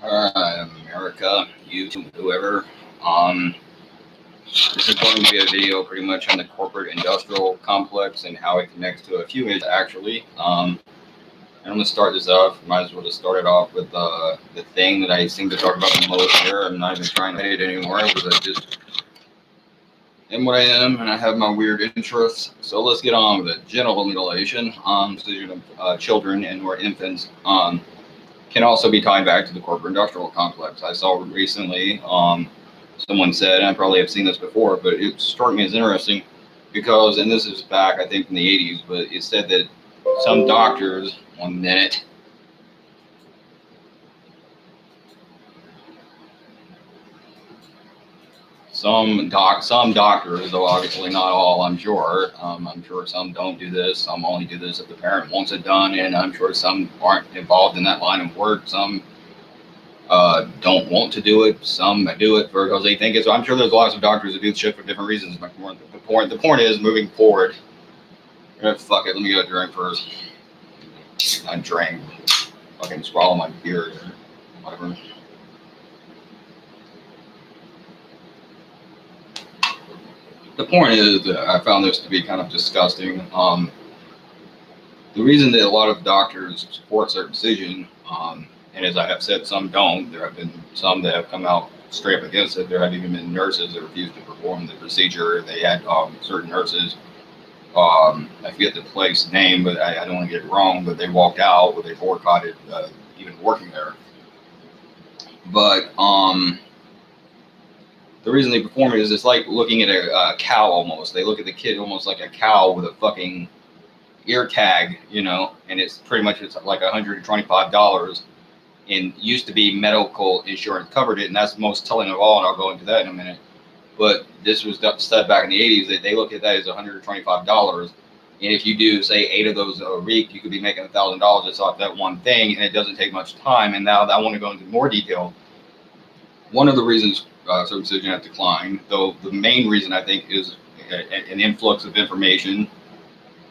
Alright, America, YouTube, whoever. Um, this is going to be a video pretty much on the corporate industrial complex and how it connects to a few issues actually. And I'm going to start this off. Might as well just start it off with the thing that I seem to talk about the most here. I'm not even trying to edit anymore because I just am what I am and I have my weird interests. So let's get on with it. Genital mutilation, decision of children and or infants. Can also be tied back to the corporate industrial complex. I saw recently, someone said, and I probably have seen this before, but it struck me as interesting because, and this is back, I think, in the 80s, but it said that some doctors, 1 minute, some doctors, though obviously not all, I'm sure. I'm sure some don't do this. Some only do this if the parent wants it done, and I'm sure some aren't involved in that line of work. Some don't want to do it. Some do it because they think it's. I'm sure there's lots of doctors that do shit for different reasons. But the point is, moving forward. Fuck it. Let me get a drink first. I drank. Fucking swallow my beer. Whatever. The point is that I found this to be kind of disgusting. The reason that a lot of doctors support circumcision, and as I have said, some don't. There have been some that have come out straight up against it. There have even been nurses that refused to perform the procedure. They had certain nurses, I forget the place name, but I don't want to get it wrong, but they walked out or they boycotted even working there. But the reason they perform it is it's like looking at a cow almost. They look at the kid almost like a cow with a fucking ear tag, and it's pretty much like $125. And used to be medical insurance covered it, and that's the most telling of all, and I'll go into that in a minute. But this was said back in the 80s that they look at that as $125. And if you do, say, 8 of those a week, you could be making $1,000 just off that one thing, and it doesn't take much time. And now I want to go into more detail. One of the reasons circumcision has declined, though the main reason I think is an influx of information,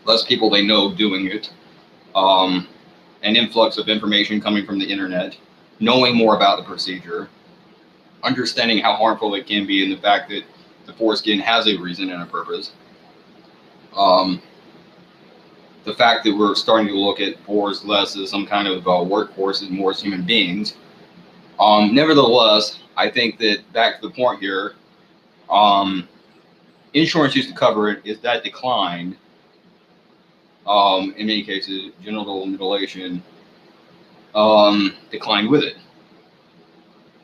less people they know doing it, an influx of information coming from the internet, knowing more about the procedure, understanding how harmful it can be, and the fact that the foreskin has a reason and a purpose. The fact that we're starting to look at pores less as some kind of workhorse and more as human beings. Nevertheless, I think that back to the point here, insurance used to cover it. Is that declined? In many cases, genital mutilation declined with it.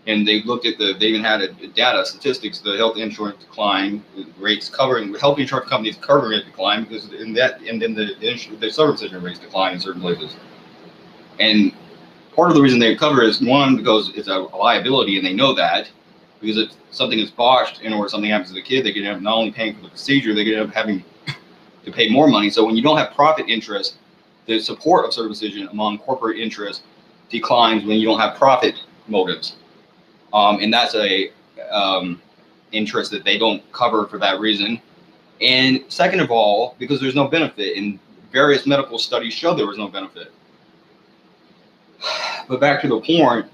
And they looked at they even had data statistics, the health insurance decline rates covering, health insurance companies covering it decline because then the circumcision rates decline in certain places. And part of the reason they cover is, one, because it's a liability and they know that, because if something is botched or something happens to the kid, they could end up not only paying for the procedure, they could end up having to pay more money. So when you don't have profit interest, the support of circumcision among corporate interests declines when you don't have profit motives. And that's a interest that they don't cover for that reason. And second of all, because there's no benefit, and various medical studies show there was no benefit. But back to the porn,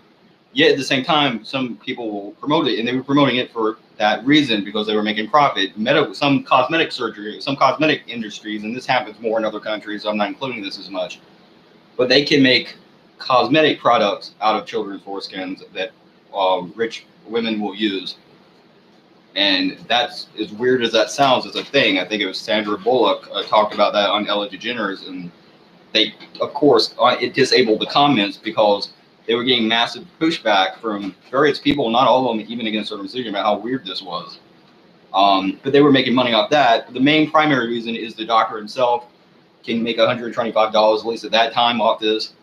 yet at the same time, some people will promote it, and they were promoting it for that reason because they were making profit. Some cosmetic surgery, some cosmetic industries, and this happens more in other countries, so I'm not including this as much, but they can make cosmetic products out of children's foreskins that rich women will use. And that's, as weird as that sounds, it's a thing. I think it was Sandra Bullock talked about that on Ellen DeGeneres, and they, of course, it disabled the comments because they were getting massive pushback from various people, not all of them even against circumcision, about how weird this was. But they were making money off that. The main primary reason is the doctor himself can make $125, at least at that time, off this.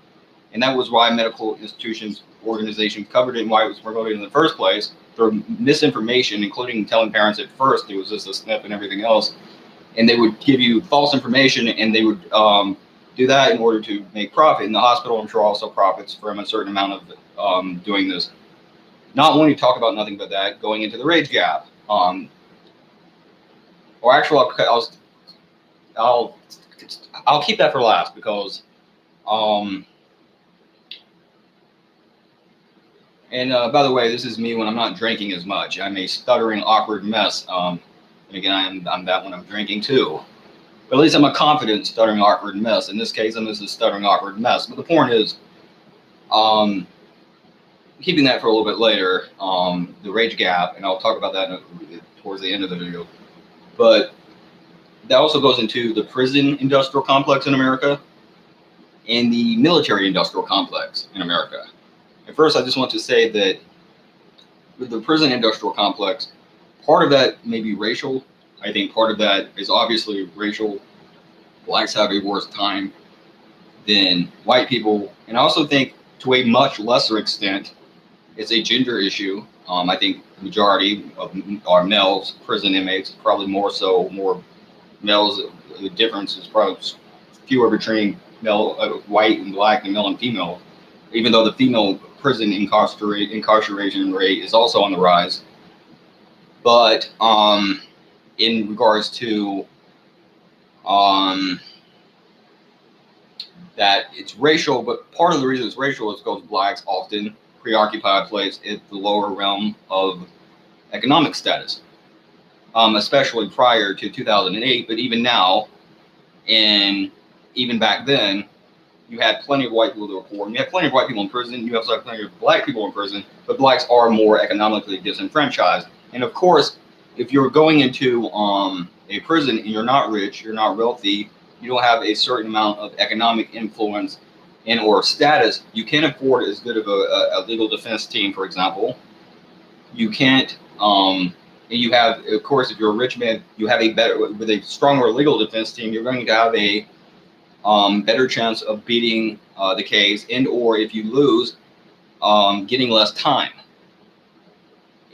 And that was why medical institutions, organizations covered it and why it was promoted in the first place, through misinformation, including telling parents at first it was just a snip and everything else. And they would give you false information, and they would do that in order to make profit. And the hospital, I'm sure, also profits from a certain amount of doing this. Not wanting to talk about nothing but that, going into the rage gap. Or actually, I'll keep that for last because And by the way, this is me when I'm not drinking as much. I'm a stuttering, awkward mess. And again, I'm that when I'm drinking too. But at least I'm a confident, stuttering, awkward mess. In this case, I'm just a stuttering, awkward mess. But the point is, keeping that for a little bit later, the wage gap, and I'll talk about that towards the end of the video. But that also goes into the prison industrial complex in America and the military industrial complex in America. And first, I just want to say that with the prison industrial complex, part of that may be racial. I think part of that is obviously racial. Blacks have a worse time than white people. And I also think to a much lesser extent, it's a gender issue. I think the majority of our males, prison inmates, probably more males. The difference is probably fewer between male, white and black, and male and female, even though the female prison incarceration rate is also on the rise. But in regards to that it's racial, but part of the reason it's racial is because blacks often preoccupy a place at the lower realm of economic status, especially prior to 2008, but even now, and even back then, you had plenty of white people that were poor, and you had plenty of white people in prison, you also have plenty of black people in prison, but blacks are more economically disenfranchised. And of course, if you're going into a prison and you're not rich, you're not wealthy, you don't have a certain amount of economic influence and or status, you can't afford as good of a legal defense team, for example. You can't, you have, of course, if you're a rich man, you have with a stronger legal defense team, you're going to have a better chance of beating the case, and or if you lose, getting less time.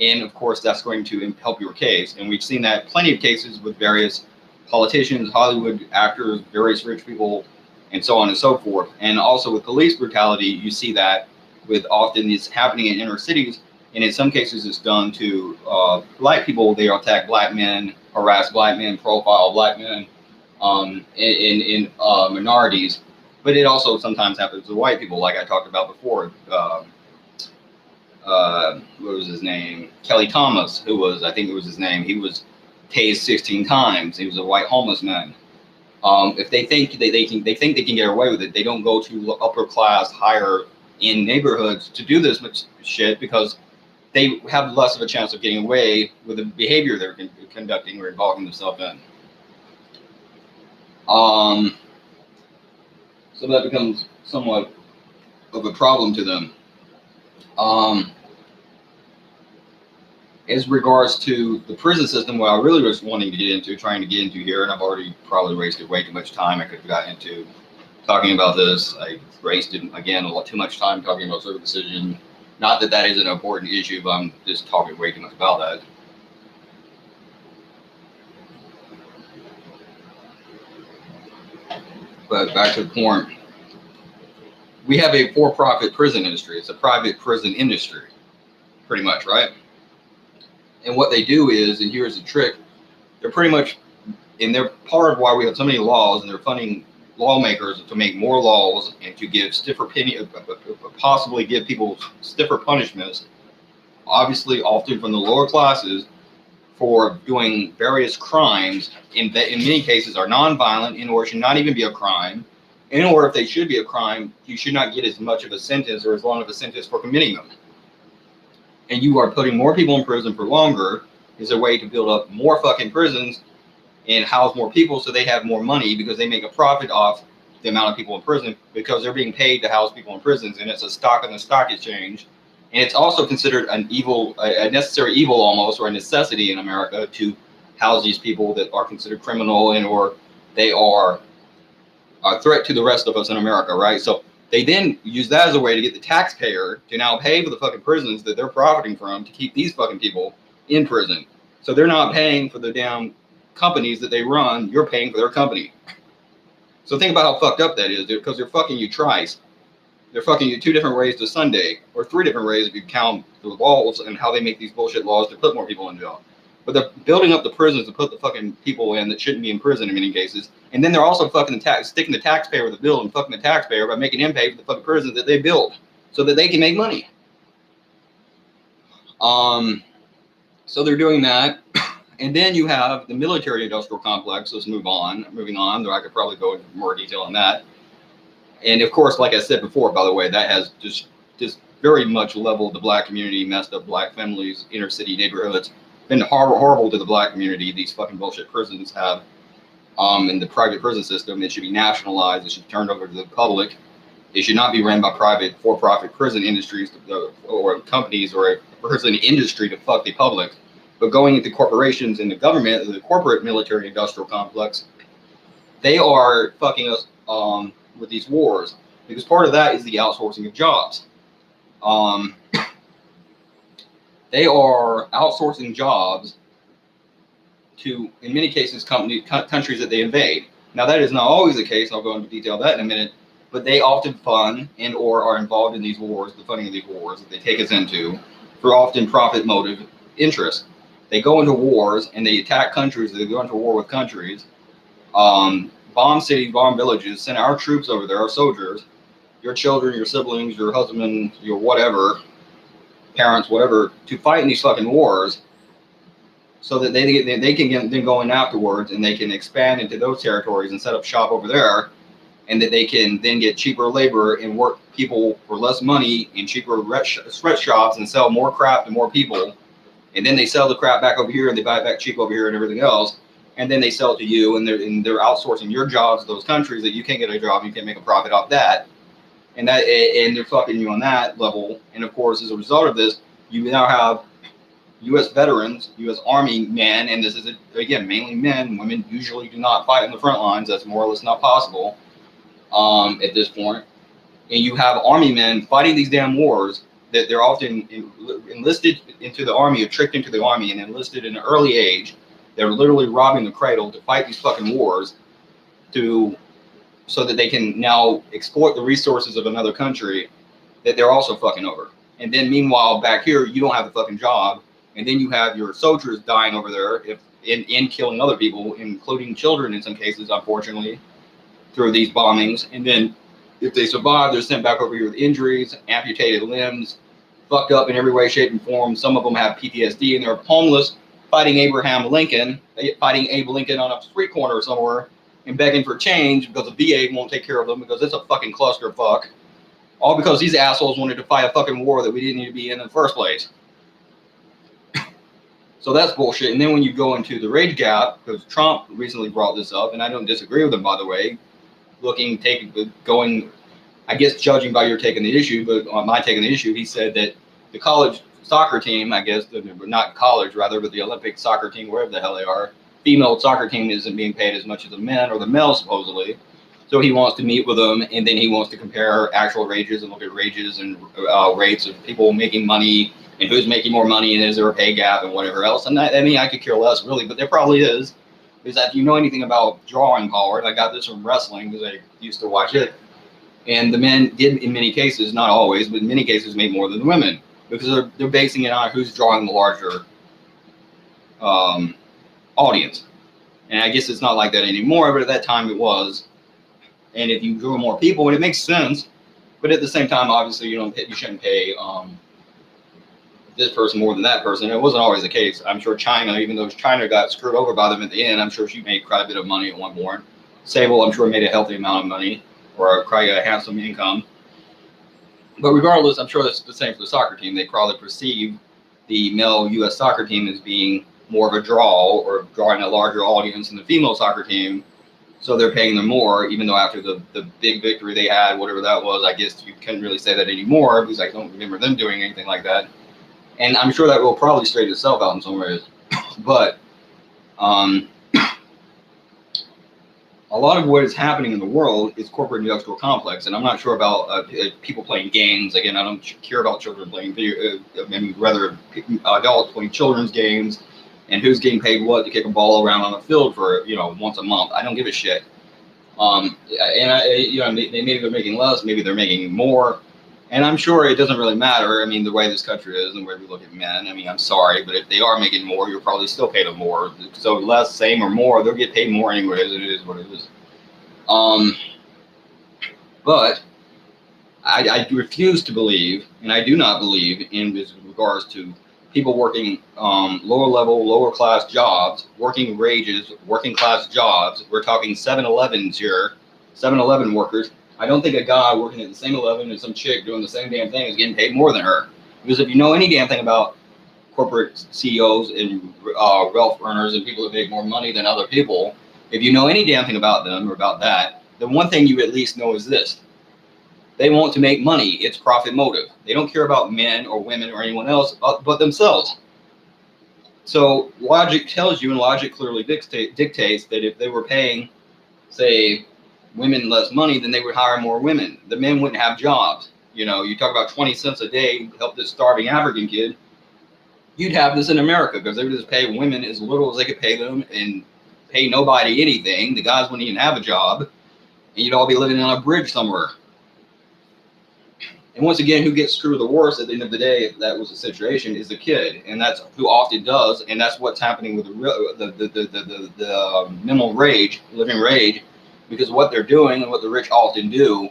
And of course, that's going to help your case. And we've seen that plenty of cases with various politicians, Hollywood actors, various rich people, and so on and so forth. And also with police brutality, you see that with often it's happening in inner cities. And in some cases, it's done to black people. They attack black men, harass black men, profile black men in minorities. But it also sometimes happens to white people, like I talked about before. What was his name? Kelly Thomas, who was, I think it was his name. He was tased 16 times. He was a white homeless man. If they think they can get away with it, they don't go to upper class, higher in neighborhoods to do this much shit because they have less of a chance of getting away with the behavior they're conducting or involving themselves in. So that becomes somewhat of a problem to them. As regards to the prison system, what I really was trying to get into here, and I've already probably wasted way too much time. I could have got into talking about this. I wasted, again, too much time talking about circumcision. Not that that is an important issue, but I'm just talking way too much about that. But back to the point. We have a for-profit prison industry. It's a private prison industry, pretty much, right? And what they do is, and here's the trick, they're pretty much, and they're part of why we have so many laws, and they're funding lawmakers to make more laws and to give possibly give people stiffer punishments, obviously often from the lower classes, for doing various crimes that in many cases are non-violent and or should not even be a crime, and or if they should be a crime, you should not get as much of a sentence or as long of a sentence for committing them. And you are putting more people in prison for longer is a way to build up more fucking prisons and house more people so they have more money because they make a profit off the amount of people in prison because they're being paid to house people in prisons, and it's a stock in the stock exchange. And it's also considered an evil, a necessary evil almost, or a necessity in America to house these people that are considered criminal and or they are a threat to the rest of us in America, right? So they then use that as a way to get the taxpayer to now pay for the fucking prisons that they're profiting from to keep these fucking people in prison. So they're not paying for the damn companies that they run, you're paying for their company. So think about how fucked up that is, because they're fucking you twice. They're fucking you 2 different ways to Sunday, or 3 different ways if you count the laws and how they make these bullshit laws to put more people in jail. But they're building up the prisons to put the fucking people in that shouldn't be in prison in many cases. And then they're also fucking sticking the taxpayer with the bill and fucking the taxpayer by making him pay for the fucking prisons that they build so that they can make money. So they're doing that. And then you have the military-industrial complex. Let's move on. Moving on, though I could probably go into more detail on that. And of course, like I said before, by the way, that has just very much leveled the black community, messed up black families, inner city neighborhoods. Been horrible to the black community. These fucking bullshit prisons have. In the private prison system, it should be nationalized. It should be turned over to the public. It should not be run by private for-profit prison industries or companies or a prison industry to fuck the public. But going into corporations and the government, the corporate military-industrial complex, they are fucking us with these wars, because part of that is the outsourcing of jobs. They are outsourcing jobs to, in many cases, countries that they invade. Now, that is not always the case. I'll go into detail that in a minute. But they often fund and or are involved in these wars, the funding of these wars that they take us into, for often profit motive interest. They go into wars and they attack countries. They go into war with countries, bomb cities, bomb villages, send our troops over there, our soldiers, your children, your siblings, your husband, your whatever, parents, whatever, to fight in these fucking wars, so that they can get then go in afterwards and they can expand into those territories and set up shop over there, and that they can then get cheaper labor and work people for less money in cheaper sweatshops and sell more crap to more people. And then they sell the crap back over here and they buy it back cheap over here and everything else. And then they sell it to you, and they're outsourcing your jobs to those countries that you can't get a job, you can't make a profit off that. And they're fucking you on that level. And of course, as a result of this, you now have U.S. veterans, U.S. Army men, and this is, again, mainly men. Women usually do not fight on the front lines. That's more or less not possible at this point. And you have Army men fighting these damn wars that they're often enlisted into the Army or tricked into the Army and enlisted in an early age. They're literally robbing the cradle to fight these fucking wars so that they can now exploit the resources of another country that they're also fucking over. And then meanwhile, back here, you don't have the fucking job. And then you have your soldiers dying over there in killing other people, including children in some cases, unfortunately, through these bombings. And then if they survive, they're sent back over here with injuries, amputated limbs, fucked up in every way, shape, and form. Some of them have PTSD and they're homeless, fighting Abe Lincoln on a street corner somewhere and begging for change because the VA won't take care of them because it's a fucking clusterfuck. All because these assholes wanted to fight a fucking war that we didn't need to be in the first place. So that's bullshit. And then when you go into the rage gap, because Trump recently brought this up, and I don't disagree with him, by the way, I guess judging by your take on the issue, but on my take on the issue, he said that the college soccer team, I guess, not college rather, but the Olympic soccer team, wherever the hell they are, female soccer team isn't being paid as much as the men or the male supposedly. So he wants to meet with them, and then he wants to compare actual wages and look at wages and rates of people making money and who's making more money and is there a pay gap and whatever else. And I could care less really, but there probably is. Because if you know anything about drawing power, and I got this from wrestling because I used to watch it, and the men did in many cases, not always, but in many cases made more than the women because they're basing it on who's drawing the larger audience. And I guess it's not like that anymore, but at that time it was. And if you drew more people, and it makes sense, but at the same time, obviously you shouldn't pay this person more than that person. It wasn't always the case. I'm sure China, even though China got screwed over by them at the end, I'm sure she made quite a bit of money at one point. Sable, I'm sure, made a healthy amount of money, or quite a handsome income. But regardless, I'm sure that's the same for the soccer team. They probably perceive the male U.S. soccer team as being more of a draw or drawing a larger audience than the female soccer team. So they're paying them more, even though after the big victory they had, whatever that was, I guess you can't really say that anymore because I don't remember them doing anything like that. And I'm sure that will probably straighten itself out in some ways. But a lot of what is happening in the world is corporate industrial complex. And I'm not sure about people playing games. Again, I don't care about children playing rather adults playing children's games and who's getting paid what to kick a ball around on a field for, once a month. I don't give a shit. Maybe they're making less, maybe they're making more. And I'm sure it doesn't really matter. I mean, the way this country is and the way we look at men, I mean, I'm sorry, but if they are making more, you'll probably still pay them more. So less, same, or more, they'll get paid more anyways, and it is what it is. But I refuse to believe, and I do not believe in regards to people working lower level, lower class jobs, working wages, working class jobs. We're talking 7-Elevens here, 7-Eleven workers. I don't think a guy working at the same 11 and some chick doing the same damn thing is getting paid more than her. Because if you know any damn thing about corporate CEOs and wealth earners and people that make more money than other people, if you know any damn thing about them or about that, the one thing you at least know is this: they want to make money. It's profit motive. They don't care about men or women or anyone else but themselves. So logic tells you, and logic clearly dictates that if they were paying, say, women less money, then they would hire more women. The men wouldn't have jobs. You know, you talk about 20 cents a day help this starving African kid. You'd have this in America because they would just pay women as little as they could pay them and pay nobody anything. The guys wouldn't even have a job, and you'd all be living on a bridge somewhere. And once again, who gets screwed the worst at the end of the day, if that was the situation, is the kid, and that's who often does, and that's what's happening with the mental rage, living rage, because what they're doing and what the rich often do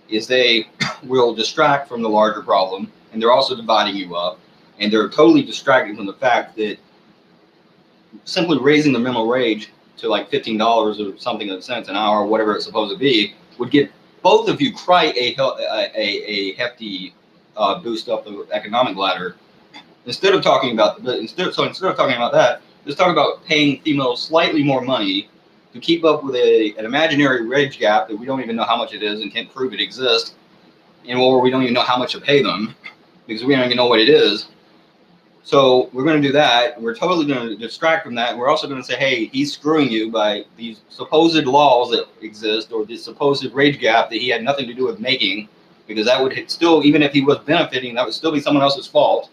is they will distract from the larger problem, and they're also dividing you up, and they're totally distracted from the fact that simply raising the mental rage to like $15 or something cents an hour, whatever it's supposed to be, would get both of you quite a hefty boost up the economic ladder. Instead of talking about instead of talking about that, let's talk about paying females slightly more money to keep up with an imaginary wage gap that we don't even know how much it is and can't prove it exists, and or we don't even know how much to pay them because we don't even know what it is. So we're going to do that. We're totally going to distract from that. We're also going to say, hey, he's screwing you by these supposed laws that exist or this supposed wage gap that he had nothing to do with making, because that would still, even if he was benefiting, that would still be someone else's fault.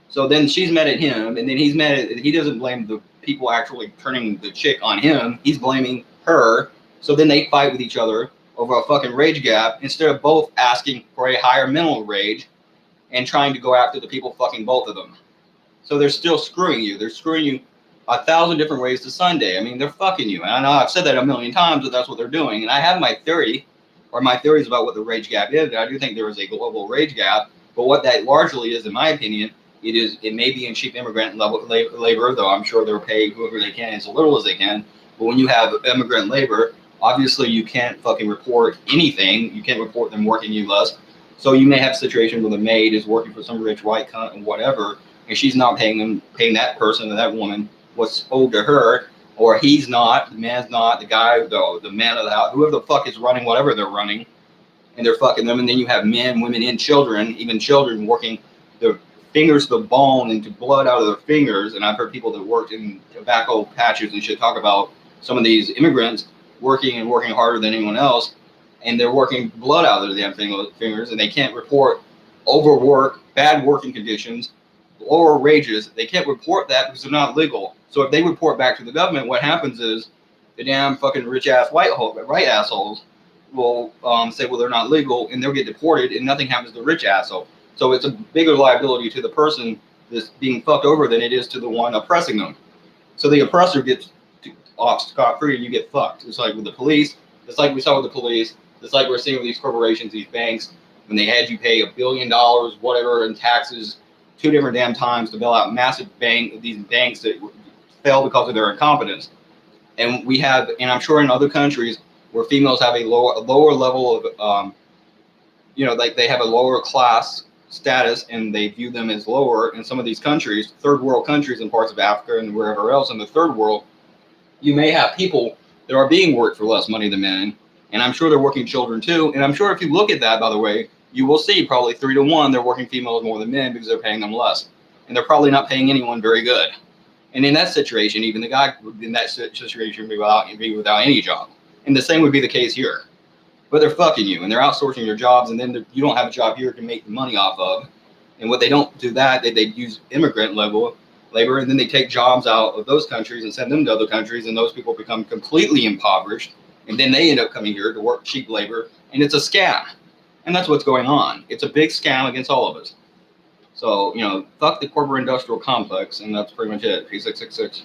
So then she's mad at him, and then he's mad at, he doesn't blame the people actually turning the chick on him. He's blaming her. So then they fight with each other over a fucking wage gap instead of both asking for a higher mental wage and trying to go after the people fucking both of them. So they're still screwing you. They're screwing you 1,000 different ways to Sunday. I mean, they're fucking you. And I know I've said that a million times, but that's what they're doing. And I have my theory, or my theories about what the wage gap is. I do think there is a global wage gap. But what that largely is, in my opinion, it may be in cheap immigrant labor, though I'm sure they're paying whoever they can as little as they can. But when you have immigrant labor, obviously you can't fucking report anything. You can't report them working you less. So you may have a situation where the maid is working for some rich white cunt and whatever, and she's not paying that person or that woman what's owed to her, or he's not, the man's not, the guy, the man of the house, whoever the fuck is running whatever they're running, and they're fucking them. And then you have men, women, and children, even children working their fingers to the bone and to blood out of their fingers. And I've heard people that worked in tobacco patches and shit talk about some of these immigrants working harder than anyone else, and they're working blood out of their damn fingers, and they can't report overwork, bad working conditions, lower wages. They can't report that because they're not legal. So if they report back to the government, what happens is the damn fucking rich ass white assholes will say, well, they're not legal, and they'll get deported, and nothing happens to the rich asshole. So it's a bigger liability to the person that's being fucked over than it is to the one oppressing them. So the oppressor gets off scot-free, and you get fucked. It's like with the police. It's like we saw with the police. It's like we're seeing with these corporations, these banks, when they had you pay $1 billion, whatever, in taxes 2 different damn times to bail out these banks that fail because of their incompetence. And we have, and I'm sure in other countries where females have a lower level of, like they have a lower class status and they view them as lower in some of these countries, third world countries in parts of Africa and wherever else in the third world, you may have people that are being worked for less money than men. And I'm sure they're working children too. And I'm sure if you look at that, by the way, you will see probably 3 to 1, they're working females more than men because they're paying them less. And they're probably not paying anyone very good. And in that situation, even the guy in that situation would be without any job. And the same would be the case here. But they're fucking you and they're outsourcing your jobs, and then you don't have a job here to make the money off of. And what they don't do that, they use immigrant labor, and then they take jobs out of those countries and send them to other countries, and those people become completely impoverished. And then they end up coming here to work cheap labor, and it's a scam. And that's what's going on. It's a big scam against all of us. So, fuck the corporate industrial complex, and that's pretty much it. P666.